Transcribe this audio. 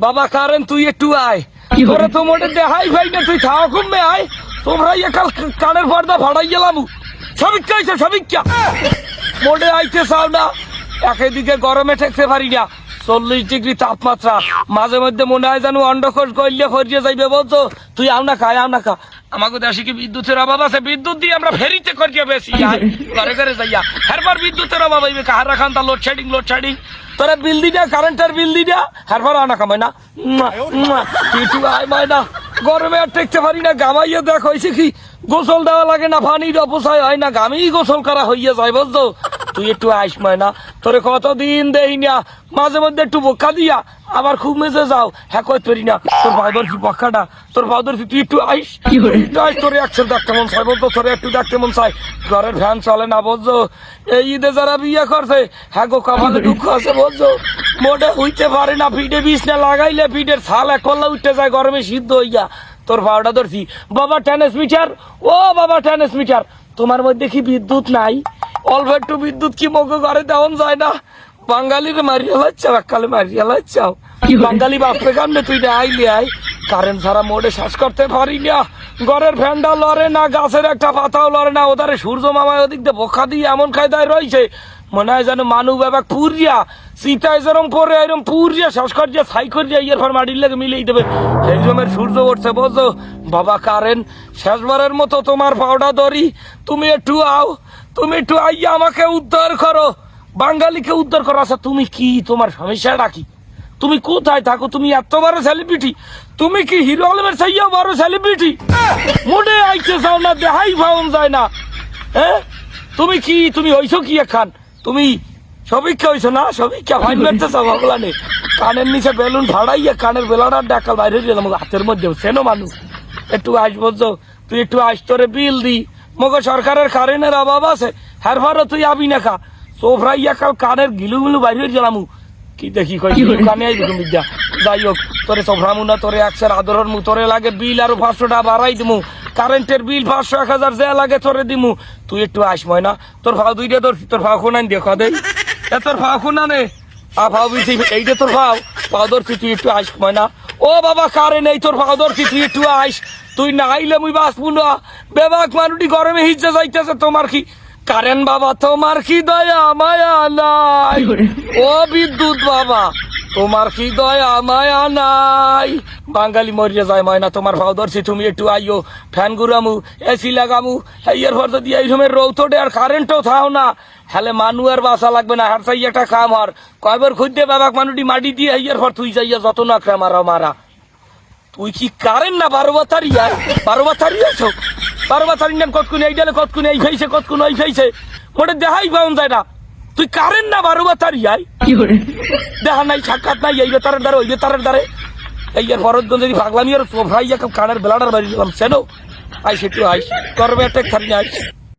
বাবা কারেন তুই একটু আয়, তোরা তো মোটে দেখাই ভাই না, তুই খাওয়া কমবে আয়। তোমরা কাল কানের পর্দা ভাড়াই গেলাম, সবিক্ষা হয়েছে সবিক্ষা মোটে আইতে চাও না। একদিকে গরমে ঠেকতে পারি না, 40 ডিগ্রি তাপমাত্রা, মাঝে মধ্যে মনে হয় যেন অন্ডকোষ গইলে ফরিয়ে যাইবে। বলতো তুই আও না খা। আমাকে দেশে কি বিদ্যুতের অভাব আছে? বিদ্যুৎ দিয়ে আমরা ফেরিতে করিয়ে বেশি ঘরে ঘরে যাইয়া, হেরবার বিদ্যুতের অভাব হইবে। কাহারা খান তা লোডশেডিং তোরা বিল দিটা, কারেন্টের বিল দিটা, হেরবার আনা কামাই না। তুই আয় ময়না, গরমে আর টেকতে পারি না। গামাইয়ে দেখ হয়েছে কি, গোসল দেওয়া লাগে না, পানির অপচয় হয় না, গামেই গোসল করা হইয়া যায়। বুঝতো তুই একটু আইস ময়না, তোরে কতদিন দেই না, মাঝে মধ্যে একটু বোকা দিয়া আবার খুব মেজে যাও। হ্যাঁ কইতে পারি না, তোর ভাউদর কি পক্ষাটা, তোর ভাউদর কি, তুই একটু আইস। তোরে একশো দেখতে মন চাই, বলতো তোরে একটু দেখতে মন চাই। ঘরের ফ্যান চলে না, বুঝছো। এই ঈদে যারা বিয়ে করছে, হ্যাঁ গো কপালে দুঃখ আছে, বুঝছো। মোটে হইতে পারে না, পিঠে বিছনা লাগাইলে পিঠের ছাল এক করলে উঠতে যায়, গরমে সিদ্ধ হইয়া। তোর ভাওটা ধরছি। বাবা ট্রান্সমিটার, ও বাবা ট্রান্সমিটার, তোমার মধ্যে কি বিদ্যুৎ নাই? অল্প একটু বিদ্যুৎ কি মগে ঘরে দেওয়ান যায় না? বাঙালির মারিয়া লাচ্ছাও, এককালে মারিয়া লাচ্ছাও। বাঙালি বাঁচবে কামনে, তুই আইলে আয়। কারেন্ট ছাড়া মোড়ে শ্বাস করতে পারি না, ঘরের ফ্যানটা লড়ে না, গাছের একটা পাতাও লড়ে না। ওদারে সূর্য মামায় ওদিক দিয়ে বোকা দিয়ে এমন কায়দায় রয়েছে, মনে হয় যেন মানুষ ব্যাপার পুরিয়া সীতায় যেরম পরে এরম পুরিয়া শ্বাস করিয়া ছাই করিয়া ইয়ের পর মাটির লেগে মিলিয়ে দেবে। এই জমের সূর্য উঠছে, বুঝছো। বাবা কারেন্ট, শেষবারের মতো তোমার পাউডা ধরি, তুমি একটু আও, তুমি একটু আইয়া আমাকে উদ্ধার করো, বাঙালিকে উদ্ধার করো। আচ্ছা তুমি কি, তোমার সমস্যাটা কি? তুমি কোথায় থাকো? তুমি এত বড় সেলিব্রিটি, তুমি কি হিরো আলমের চাইয়া বড় সেলিব্রিটি? মোটে আইতে চাও না, দেখাই পাওয়া যায় না। হ্যাঁ তুমি কি, তুমি হইছো কি এখান? তুমি সবিক্ষা হইছো না? সবিক্ষা ফাইন মারতে চাও ভাবলানে, কানের নিচে বেলুন ফাড়াইয়া কানের বেলাটার ডাকাল বাইরে গেলাম হাতের মধ্যে সেনো মানুষ। একটু আইস, বুঝছো। তুই একটু আইস, তোরে বিল দি। মগো সরকারের কারেন্টের অভাব আছে, হেরফারও তুই আবি না খা। সোফরাইয়া কাল কানের গিলু বাইরে গেলাম কি দেখি, কই কানে আইবি তুমি বিদ্যা। যাই হোক, তোরে সোফরামু না, তোরে একশের আদরের মু, তোরে লাগে বিল আরো 500 টাকা বাড়াই দিমু। কারেন্টের বিল 500 1000 যা লাগে তোরে দিমু। তুই একটু আইস ময়না, তোর ভাও দুইটা ধরছি, তোর ভাও কোনাই দিয়ে কদে এ, তোর ভাও কোনা নে, ভাও বিছি এইটা তোর ভাও ধরছি, তুই একটু আইস ময়না। ও বাবা কারেন্ট, এই তোর ভাও ধরছি, তুই একটু আইস। তুই না আইলে মুই বাঁচবো না। বেবাক মানুষটি গরমে হিজে যাইতেছে, তোমার কি কারেন্ট বাবা, তোমার কি দয়া মায়া নাই? ও বিদ্যুৎ বাবা, তোমার কি দয়া মায়া নাই? বাঙালি মরিয়া যায় ময়না, তোমার ভাও ধরছি, তুমি একটু আইও। ফ্যান ঘুরামু, এসি লাগামু, এর পর যদি এই সময় রৌতটে আর কারেন্টও থাও না, হলে মানু আর বাসা লাগবে না। হার চাই একটা খাম আর কয়বার খুঁজতে বাবাক মানুষটি মাটি দিয়ে এর পর তুই যাইয়া যত না খা মারা। তুই কি কারেন্ট না 12 বাতারি আয়? 12 বাতারি আছো, 12 বাতারি নাম কতক্ষণ এই ডালে, কতক্ষণ এই ফেইছে, কতক্ষণ ওই ফেইছে, মোটে দেখাই পাওয়া যায় না। তুই কারেন্ট না 12 বাতারি আয়? দেখা নাই, সাক্ষাৎ নাই, এই বেতারের দ্বারে ওই বেতারের দ্বারে। এই আর ভরতগঞ্জ যদি পাগলামি আর ভাই কানের বেলাটার বাড়ি দিলাম সেনো আইস, একটু আইস, করবে একটা খালি আইস।